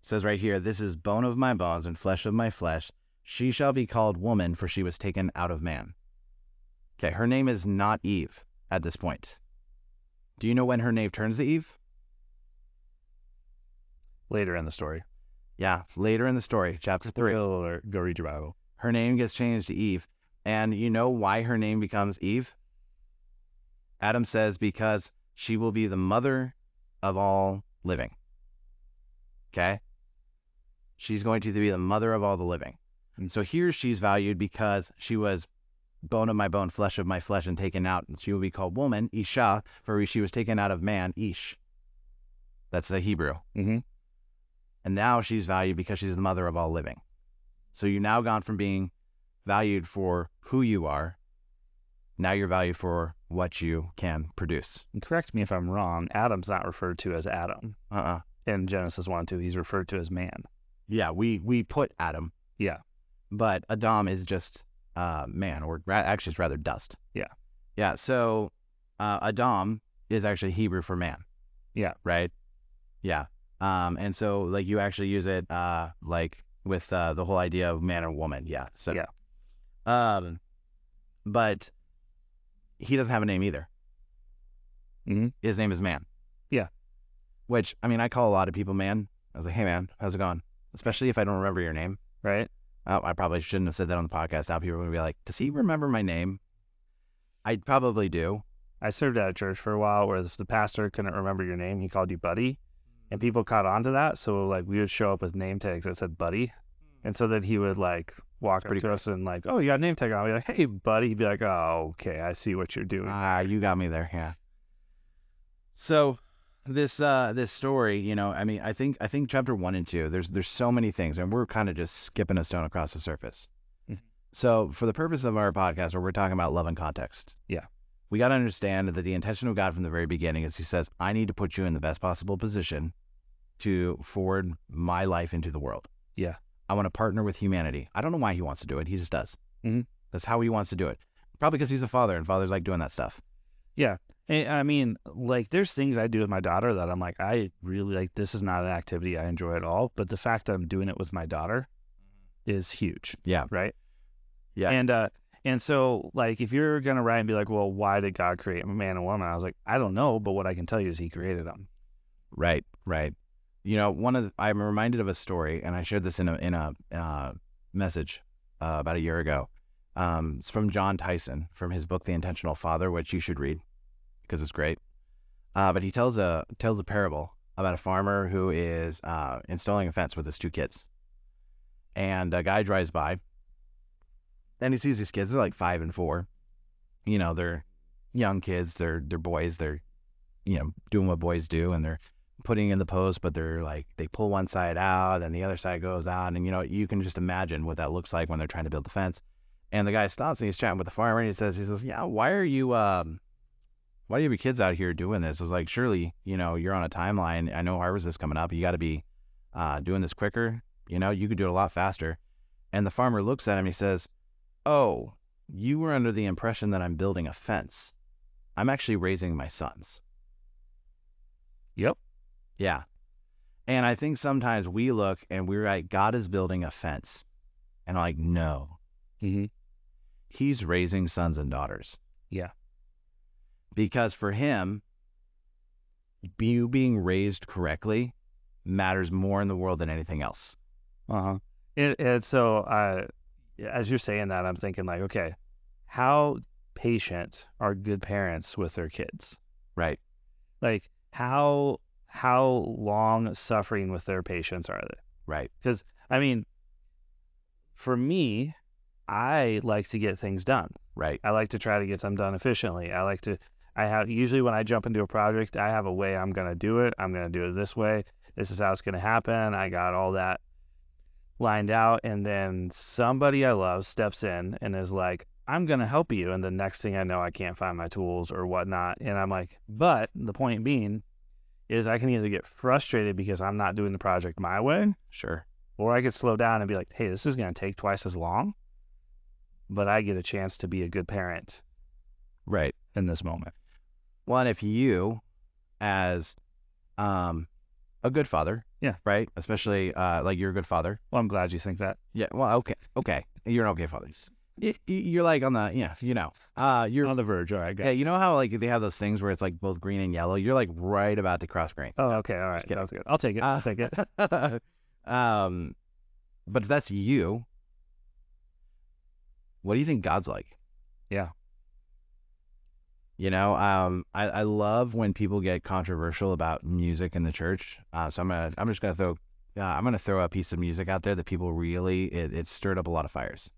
It says right here, this is bone of my bones and flesh of my flesh. She shall be called woman, for she was taken out of man. Okay, her name is not Eve at this point. Do you know when her name turns to Eve? Later in the story. Yeah, later in the story, chapter 3. Go read your Bible. Her name gets changed to Eve. And you know why her name becomes Eve? Adam says, because she will be the mother of all living. Okay? She's going to be the mother of all the living. And so here she's valued because she was bone of my bone, flesh of my flesh, and taken out. And she will be called woman, Isha, for she was taken out of man, Ish. That's the Hebrew. Mm-hmm. And now she's valued because she's the mother of all living. So you've now gone from being valued for who you are Now you're valued for what you can produce. And correct me if I'm wrong, Adam's not referred to as Adam. In Genesis 1 2. He's referred to as man. Yeah, we put Adam. Yeah. But Adam is just man, or actually it's rather dust. Yeah. Yeah, so Adam is actually Hebrew for man. Yeah. Right? Yeah. And so like you actually use it like with the whole idea of man and woman. Yeah. So yeah. But he doesn't have a name either. Mm-hmm. His name is Man. Yeah. Which, I mean, I call a lot of people Man. I was like, hey, man, how's it going? Especially if I don't remember your name. Right. I probably shouldn't have said that on the podcast. Now people are going to be like, does he remember my name? I probably do. I served at a church for a while where the pastor couldn't remember your name. He called you Buddy. And people caught on to that. So, like, we would show up with name tags that said Buddy. And so then he would, like, walk up to us and, like, oh, you got a name tag on. I'd be like, hey, buddy. He'd be like, oh, okay, I see what you're doing. You got me there, yeah. So this story, you know, I mean, I think chapter 1 and 2, there's so many things, and we're kind of just skipping a stone across the surface. Mm-hmm. So for the purpose of our podcast, where we're talking about love and context, we got to understand that the intention of God from the very beginning is he says, I need to put you in the best possible position to forward my life into the world. Yeah. I want to partner with humanity. I don't know why he wants to do it. He just does. Mm-hmm. That's how he wants to do it. Probably because he's a father, and fathers like doing that stuff. Yeah. I mean, like, there's things I do with my daughter that I'm like, I really, like, this is not an activity I enjoy at all. But the fact that I'm doing it with my daughter is huge. Yeah. Right? Yeah. And so, like, if you're going to write and be like, well, why did God create a man and woman? I was like, I don't know. But what I can tell you is he created them. Right. You know, I'm reminded of a story, and I shared this in a message about a year ago. It's from John Tyson, from his book, The Intentional Father, which you should read because it's great. But he tells a parable about a farmer who is installing a fence with his 2 kids. And a guy drives by, and he sees these kids. They're like 5 and 4. You know, they're young kids. They're boys. They're, you know, doing what boys do, and they're putting in the post, but they're like, they pull one side out and the other side goes out. And, you know, you can just imagine what that looks like when they're trying to build the fence. And the guy stops and he's chatting with the farmer, and he says, yeah, why do you have your kids out here doing this? I was like, surely, you know, you're on a timeline. I know harvest is coming up. You got to be doing this quicker. You know, you could do it a lot faster. And the farmer looks at him and he says, oh, you were under the impression that I'm building a fence. I'm actually raising my sons. Yep. Yeah. And I think sometimes we look and we're like, God is building a fence. And I'm like, no. Mm-hmm. He's raising sons and daughters. Yeah. Because for him, you being raised correctly matters more in the world than anything else. Uh-huh. And so as you're saying that, I'm thinking like, okay, how patient are good parents with their kids? Right. Like, how long suffering with their patience are they? Right. Because, I mean, for me, I like to get things done. Right. I like to try to get them done efficiently. Usually when I jump into a project, I have a way I'm going to do it. I'm going to do it this way. This is how it's going to happen. I got all that lined out. And then somebody I love steps in and is like, I'm going to help you. And the next thing I know, I can't find my tools or whatnot. And I'm like, but the point being is I can either get frustrated because I'm not doing the project my way. Sure. Or I could slow down and be like, hey, this is going to take twice as long, but I get a chance to be a good parent. Right. In this moment. Well, and if you, as a good father, yeah, right, especially like you're a good father. Well, I'm glad you think that. Yeah. Well, okay, you're an okay father. You're like on the, you're on the verge. All right. Yeah, you know how like they have those things where it's like both green and yellow. You're like right about to cross green. Oh, okay. All right. That's good. I'll take it. I'll take it. But if that's you, what do you think God's like? Yeah. You know, I love when people get controversial about music in the church. So I'm just gonna throw a piece of music out there that people really it stirred up a lot of fires.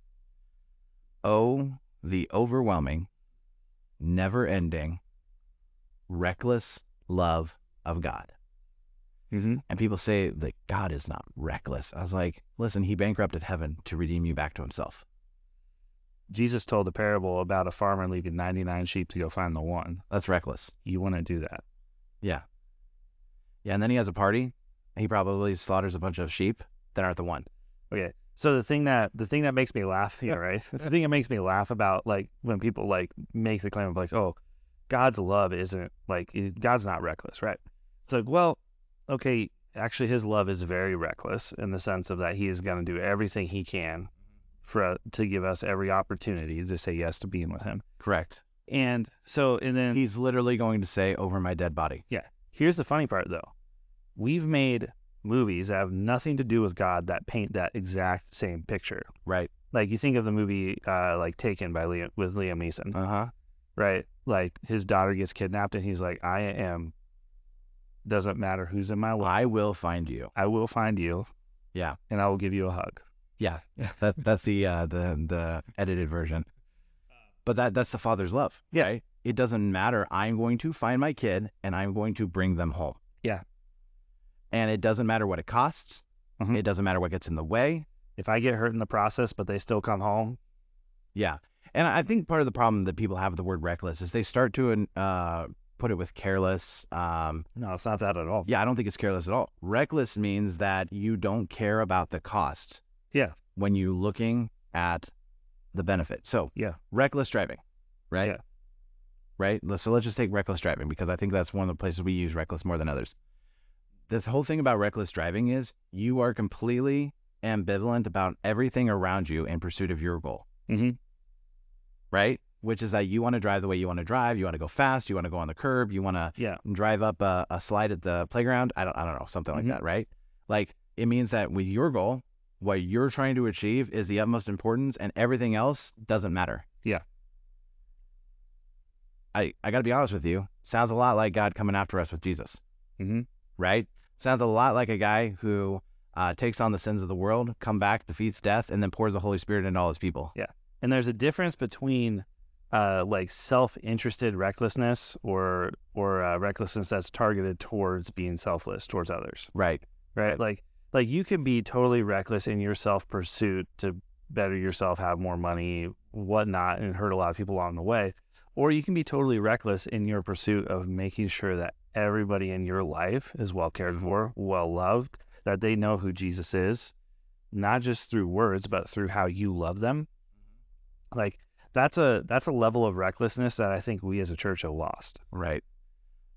Oh, the overwhelming, never-ending, reckless love of God. Mm-hmm. And people say that God is not reckless. I was like, listen, he bankrupted heaven to redeem you back to himself. Jesus told a parable about a farmer leaving 99 sheep to go find the one. That's reckless. You wouldn't do that. Yeah. Yeah, and then he has a party. He probably slaughters a bunch of sheep that aren't the one. Okay. So the thing that makes me laugh, right? The thing that makes me laugh about like when people like make the claim of like, oh, God's love isn't like God's not reckless, right? It's like, well, okay, actually his love is very reckless in the sense of that he is going to do everything he can to give us every opportunity to say yes to being with him. Correct. And then he's literally going to say, over my dead body. Yeah. Here's the funny part though. We've made movies that have nothing to do with God that paint that exact same picture. Right. Like you think of the movie like Taken with Liam Neeson. Uh-huh. Right? Like his daughter gets kidnapped and he's like, doesn't matter who's in my life. I will find you. I will find you. Yeah. And I will give you a hug. Yeah. That's the edited version. But that's the Father's love. Yeah. Right? It doesn't matter. I'm going to find my kid and I'm going to bring them home. Yeah. And it doesn't matter what it costs. Mm-hmm. It doesn't matter what gets in the way. If I get hurt in the process, but they still come home. Yeah. And I think part of the problem that people have with the word reckless is they start to put it with careless. No, it's not that at all. Yeah, I don't think it's careless at all. Reckless means that you don't care about the cost. Yeah. When you're looking at the benefit. So, yeah, reckless driving, right? Yeah. Right? So let's just take reckless driving because I think that's one of the places we use reckless more than others. The whole thing about reckless driving is you are completely ambivalent about everything around you in pursuit of your goal. Mm-hmm. Right? Which is that you want to drive the way you want to drive. You want to go fast. You want to go on the curb. You want to drive up a slide at the playground. I don't know, something like that, right? Like it means that with your goal, what you're trying to achieve is the utmost importance and everything else doesn't matter. Yeah. I got to be honest with you. Sounds a lot like God coming after us with Jesus. Mm-hmm. Right? Sounds a lot like a guy who takes on the sins of the world, come back, defeats death, and then pours the Holy Spirit into all his people. Yeah. And there's a difference between like self-interested recklessness or recklessness that's targeted towards being selfless towards others. Right. Like you can be totally reckless in your self-pursuit to better yourself, have more money, whatnot, and hurt a lot of people along the way. Or you can be totally reckless in your pursuit of making sure that everybody in your life is well cared for, well loved, that they know who Jesus is, not just through words, but through how you love them. Like that's a level of recklessness that I think we as a church have lost. Right.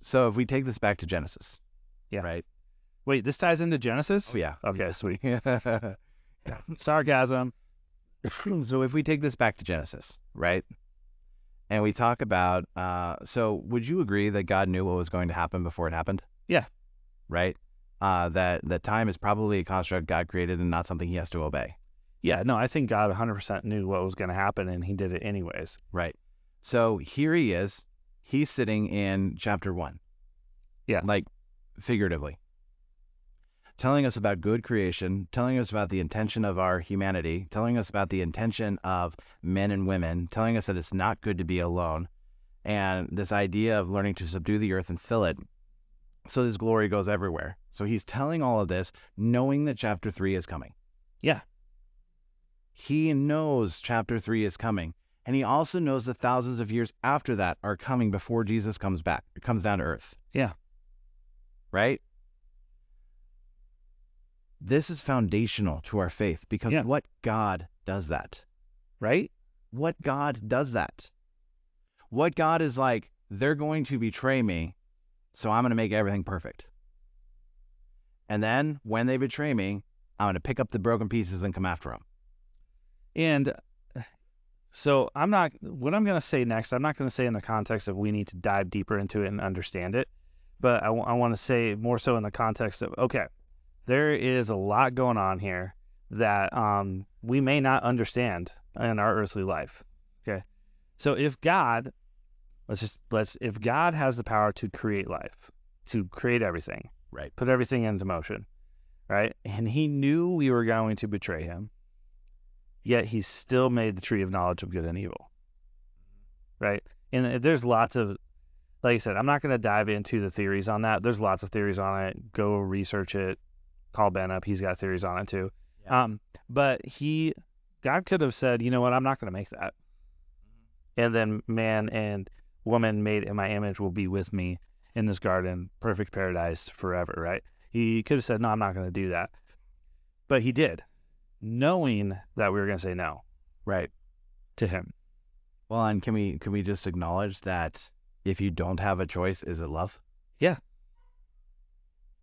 So if we take this back to Genesis. Yeah. Right. Wait, this ties into Genesis? Oh, yeah. Okay, yeah. Sweet. Sarcasm. So if we take this back to Genesis, right? And we talk about, so would you agree that God knew what was going to happen before it happened? Yeah. Right? That time is probably a construct God created and not something he has to obey. Yeah, no, I think God 100% knew what was going to happen and he did it anyways. Right. So here he is. He's sitting in chapter 1. Yeah. Like figuratively. Telling us about good creation, telling us about the intention of our humanity, telling us about the intention of men and women, telling us that it's not good to be alone, and this idea of learning to subdue the earth and fill it so his glory goes everywhere. So he's telling all of this knowing that chapter 3 is coming. Yeah. He knows chapter 3 is coming, and he also knows that thousands of years after that are coming before Jesus comes down to earth. Yeah. Right? This is foundational to our faith because what God does that? Right? What God does that? What God is like, they're going to betray me, so I'm going to make everything perfect. And then when they betray me, I'm going to pick up the broken pieces and come after them. And so what I'm going to say next, I'm not going to say in the context of we need to dive deeper into it and understand it, but I want to say more so in the context of, okay, there is a lot going on here that we may not understand in our earthly life. Okay, so if God, if God has the power to create life, to create everything, right, put everything into motion, right, and He knew we were going to betray Him, yet He still made the tree of knowledge of good and evil, right? And there's lots of, like I said, I'm not going to dive into the theories on that. There's lots of theories on it. Go research it. Call Ben up. He's got theories on it too. Yeah. But he God could have said, you know what, I'm not going to make that. And then man and woman made in my image will be with me in this garden, perfect paradise forever, right? He could have said, no, I'm not going to do that. But he did, knowing that we were going to say no Right. to him. Well, and can we just acknowledge that if you don't have a choice, is it love? Yeah.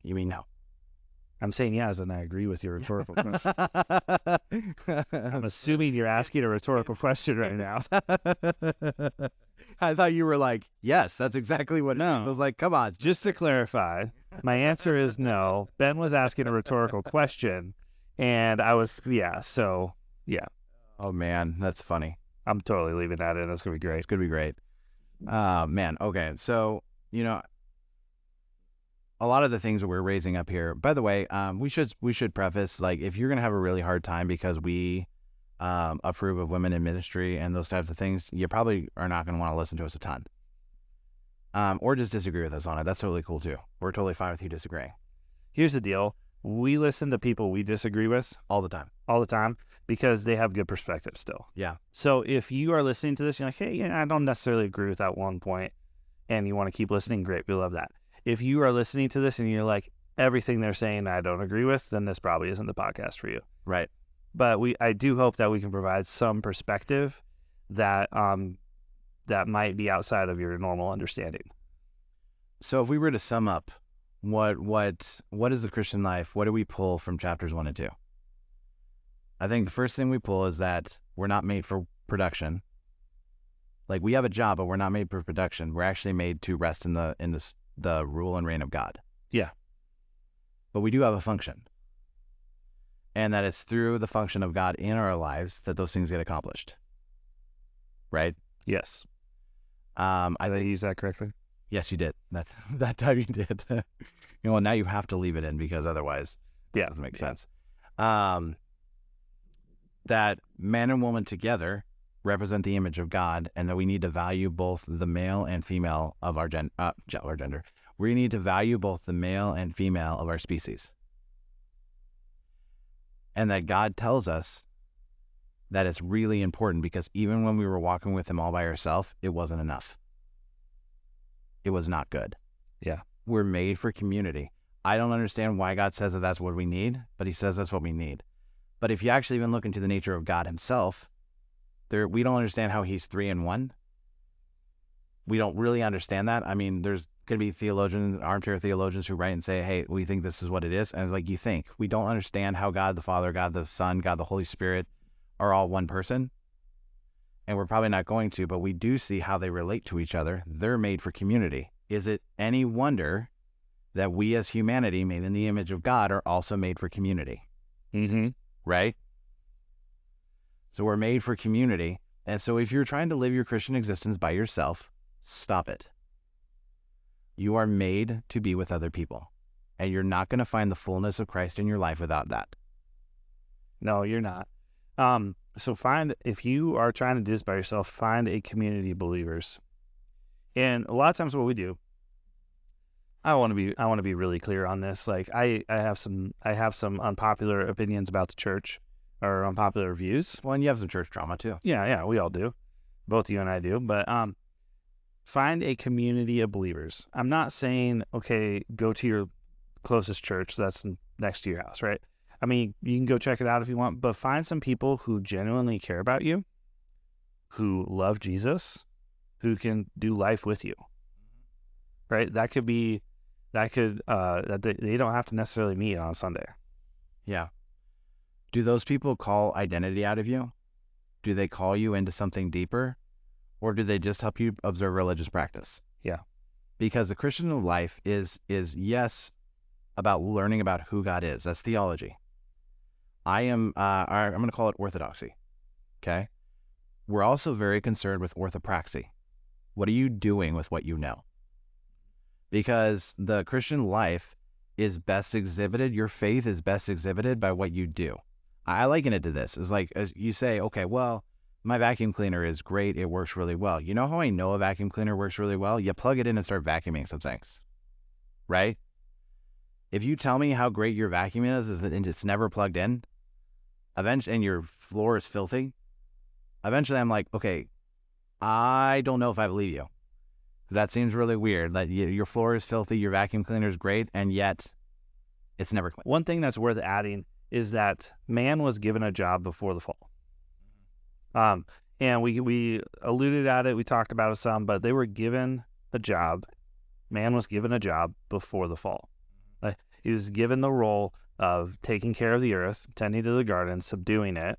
You mean no? I'm saying yes, and I agree with your rhetorical question. I'm assuming you're asking a rhetorical question right now. I thought you were like, yes, that's exactly what it No. is. I was like, come on. Just to clarify, my answer is no. Ben was asking a rhetorical question, and I was, yeah, so, yeah. Oh, man, that's funny. I'm totally leaving that in. That's going to be great. It's going to be great. Man, okay. So, a lot of the things that we're raising up here, by the way, we should preface, like, if you're going to have a really hard time because we approve of women in ministry and those types of things, you probably are not going to want to listen to us a ton. Or just disagree with us on it. That's totally cool too. We're totally fine with you disagreeing. Here's the deal. We listen to people we disagree with all the time because they have good perspective still. Yeah. So if you are listening to this, you're like, hey, yeah, I don't necessarily agree with that one point, and you want to keep listening, great. We love that. If you are listening to this and you're like, everything they're saying I don't agree with, then this probably isn't the podcast for you. Right. But I do hope that we can provide some perspective that that might be outside of your normal understanding. So if we were to sum up, what is the Christian life? What do we pull from chapters 1 and 2? I think the first thing we pull is that we're not made for production. Like, we have a job, but we're not made for production. We're actually made to rest in the rule and reign of God. Yeah. But we do have a function. And that it's through the function of God in our lives that those things get accomplished. Right? Yes. Did I use that correctly? Yes, you did. That time you did. Now you have to leave it in because otherwise it doesn't make sense. That man and woman together represent the image of God, and that we need to value both the male and female of our gender. We need to value both the male and female of our species. And that God tells us that it's really important because even when we were walking with him all by ourselves, it wasn't enough. It was not good. Yeah. We're made for community. I don't understand why God says that that's what we need, but he says that's what we need. But if you actually even look into the nature of God himself, we don't understand how he's 3 in 1. We don't really understand that. I mean, there's going to be armchair theologians who write and say, hey, we think this is what it is. And it's like, you think. We don't understand how God the Father, God the Son, God the Holy Spirit are all one person. And we're probably not going to, but we do see how they relate to each other. They're made for community. Is it any wonder that we as humanity, made in the image of God, are also made for community? Mm-hmm. Right? So we're made for community. And so if you're trying to live your Christian existence by yourself, stop it. You are made to be with other people. And you're not going to find the fullness of Christ in your life without that. No, you're not. So if you are trying to do this by yourself, find a community of believers. And a lot of times what we do, I want to be really clear on this. Like I have some unpopular opinions about the church, or unpopular views. Well, and you have some church drama too. Yeah, we all do. Both you and I do. But find a community of believers. I'm not saying, okay, go to your closest church that's next to your house, right? I mean, you can go check it out if you want, but find some people who genuinely care about you, who love Jesus, who can do life with you, right? That they don't have to necessarily meet on Sunday. Yeah. Do those people call identity out of you? Do they call you into something deeper? Or do they just help you observe religious practice? Yeah. Because the Christian life is yes, about learning about who God is. That's theology. I'm going to call it orthodoxy. Okay? We're also very concerned with orthopraxy. What are you doing with what you know? Because the Christian life is best exhibited, your faith is best exhibited by what you do. I liken it to this. It's like, as you say, okay, well, my vacuum cleaner is great. It works really well. You know how I know a vacuum cleaner works really well? You plug it in and start vacuuming some things, right? If you tell me how great your vacuum is and it's never plugged in, eventually, and your floor is filthy, eventually I'm like, okay, I don't know if I believe you. That seems really weird. That your floor is filthy, your vacuum cleaner is great, and yet it's never clean. One thing that's worth adding is that man was given a job before the fall. And we alluded at it, we talked about it some, but they were given a job. Man was given a job before the fall. He was given the role of taking care of the earth, tending to the garden, subduing it,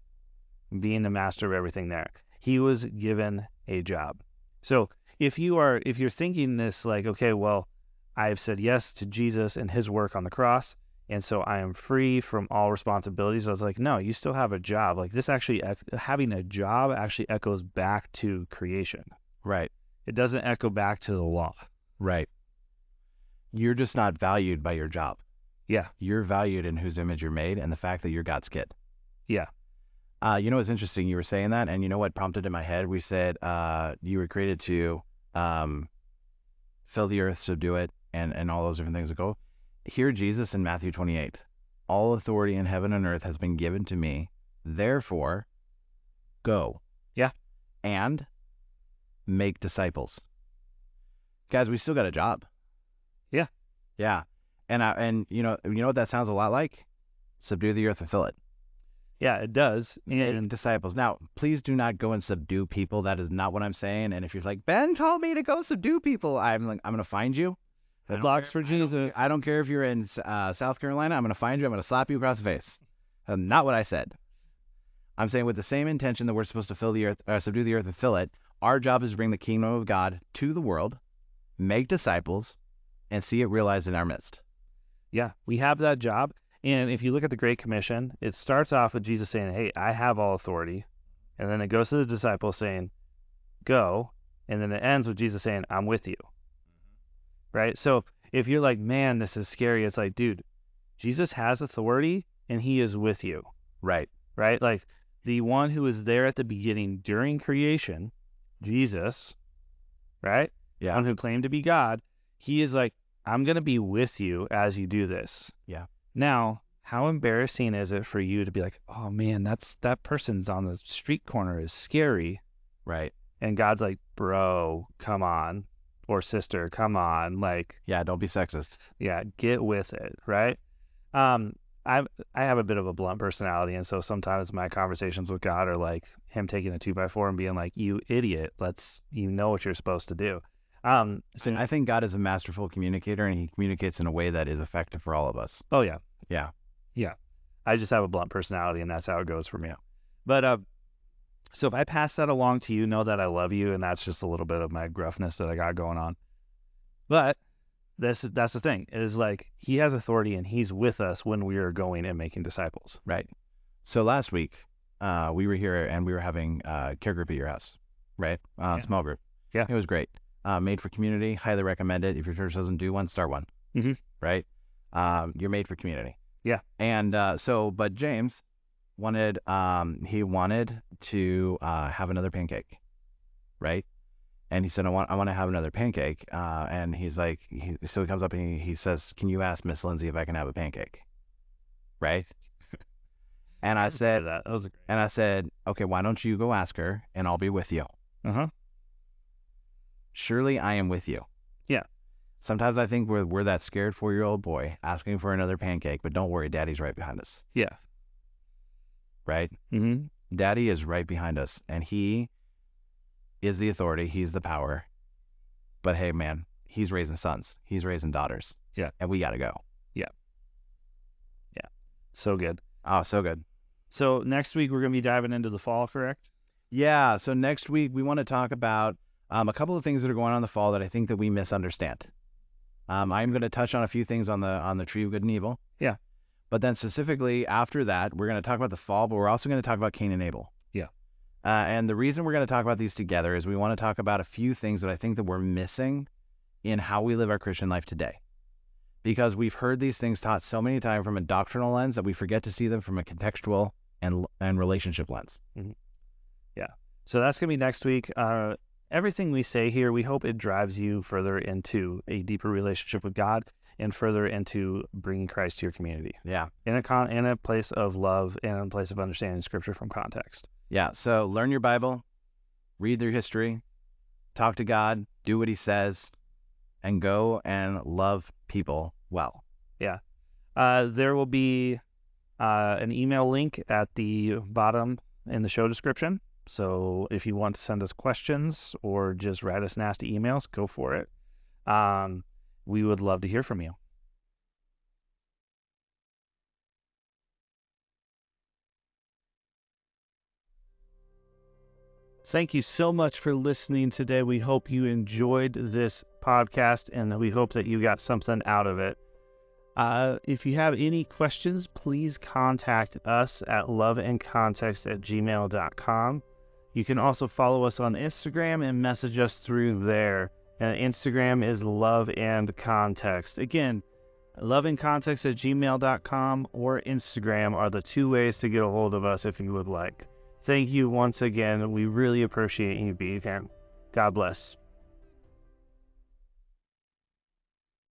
being the master of everything there. He was given a job. So if you're thinking this like, okay, well, I've said yes to Jesus and his work on the cross, and so I am free from all responsibilities. I was like, no, you still have a job. Like this actually, having a job actually echoes back to creation. Right. It doesn't echo back to the law. Right. You're just not valued by your job. Yeah. You're valued in whose image you're made and the fact that you're God's kid. Yeah. You know what's interesting? You were saying that, and you know what prompted in my head? We said you were created to fill the earth, subdue it, and all those different things that go. Hear Jesus in Matthew 28. All authority in heaven and earth has been given to me. Therefore, go. Yeah. And make disciples. Guys, we still got a job. Yeah. Yeah. And you know what that sounds a lot like? Subdue the earth and fill it. Yeah, it does. And disciples. Now, please do not go and subdue people. That is not what I'm saying. And if you're like, Ben told me to go subdue people, I'm like, I'm going to find you. Blocks for Jesus. I don't care if you're in South Carolina. I'm going to find you. I'm going to slap you across the face. Not what I said. I'm saying with the same intention that we're supposed to fill the earth, subdue the earth and fill it. Our job is to bring the kingdom of God to the world, make disciples, and see it realized in our midst. Yeah, we have that job. And if you look at the Great Commission, it starts off with Jesus saying, hey, I have all authority. And then it goes to the disciples saying, go. And then it ends with Jesus saying, I'm with you. Right? So if you're like, man, this is scary, it's like, dude, Jesus has authority and he is with you. Right. Right? Like the one who was there at the beginning during creation, Jesus, right? Yeah. One who claimed to be God, he is like, I'm going to be with you as you do this. Yeah. Now, how embarrassing is it for you to be like, oh man, that person's on the street corner is scary. Right. And God's like, bro, come on. Or sister, come on. Like, yeah, don't be sexist. Yeah, get with it. Right. I have a bit of a blunt personality. And so sometimes my conversations with God are like him taking a 2x4 and being like, you idiot, you know what you're supposed to do. So I think God is a masterful communicator, and he communicates in a way that is effective for all of us. Oh, yeah. Yeah. Yeah. I just have a blunt personality, and that's how it goes for me. But so if I pass that along to you, know that I love you, and that's just a little bit of my gruffness that I got going on. But that's the thing, is like he has authority, and he's with us when we are going and making disciples. Right. So last week, we were here, and we were having care group at your house, right? Small group. Yeah. It was great. Made for community, highly recommend it. If your church doesn't do one, start one. Mm-hmm. Right? You're made for community. Yeah. And but James wanted to have another pancake, right? And he said, I want to have another pancake. And he's like, so he comes up and he says, can you ask Miss Lindsay if I can have a pancake? Right? And I said, okay, why don't you go ask her and I'll be with you. Uh-huh. Surely I am with you. Yeah. Sometimes I think we're that scared 4-year-old boy asking for another pancake, but don't worry, Daddy's right behind us. Yeah. Right? Mm-hmm. Daddy is right behind us, and he is the authority. He's the power. But hey, man, he's raising sons. He's raising daughters. Yeah. And we got to go. Yeah. Yeah. So good. Oh, so good. So next week, we're going to be diving into the fall, correct? Yeah. So next week, we want to talk about a couple of things that are going on in the fall that I think that we misunderstand. I'm going to touch on a few things on the tree of good and evil. Yeah. But then specifically after that, we're going to talk about the fall, but we're also going to talk about Cain and Abel. Yeah. And the reason we're going to talk about these together is we want to talk about a few things that I think that we're missing in how we live our Christian life today. Because we've heard these things taught so many times from a doctrinal lens that we forget to see them from a contextual and relationship lens. Mm-hmm. Yeah. So that's going to be next week. Everything we say here, we hope it drives you further into a deeper relationship with God. and further into bringing Christ to your community. Yeah. In a place of love and in a place of understanding Scripture from context. Yeah. So learn your Bible, read their history, talk to God, do what he says, and go and love people well. Yeah. There will be an email link at the bottom in the show description. So if you want to send us questions or just write us nasty emails, go for it. We would love to hear from you. Thank you so much for listening today. We hope you enjoyed this podcast and we hope that you got something out of it. If you have any questions, please contact us at loveandcontext@gmail.com. You can also follow us on Instagram and message us through there. And Instagram is Love and Context. Again, loveandcontext@gmail.com or Instagram are the two ways to get a hold of us if you would like. Thank you once again. We really appreciate you being here. God bless.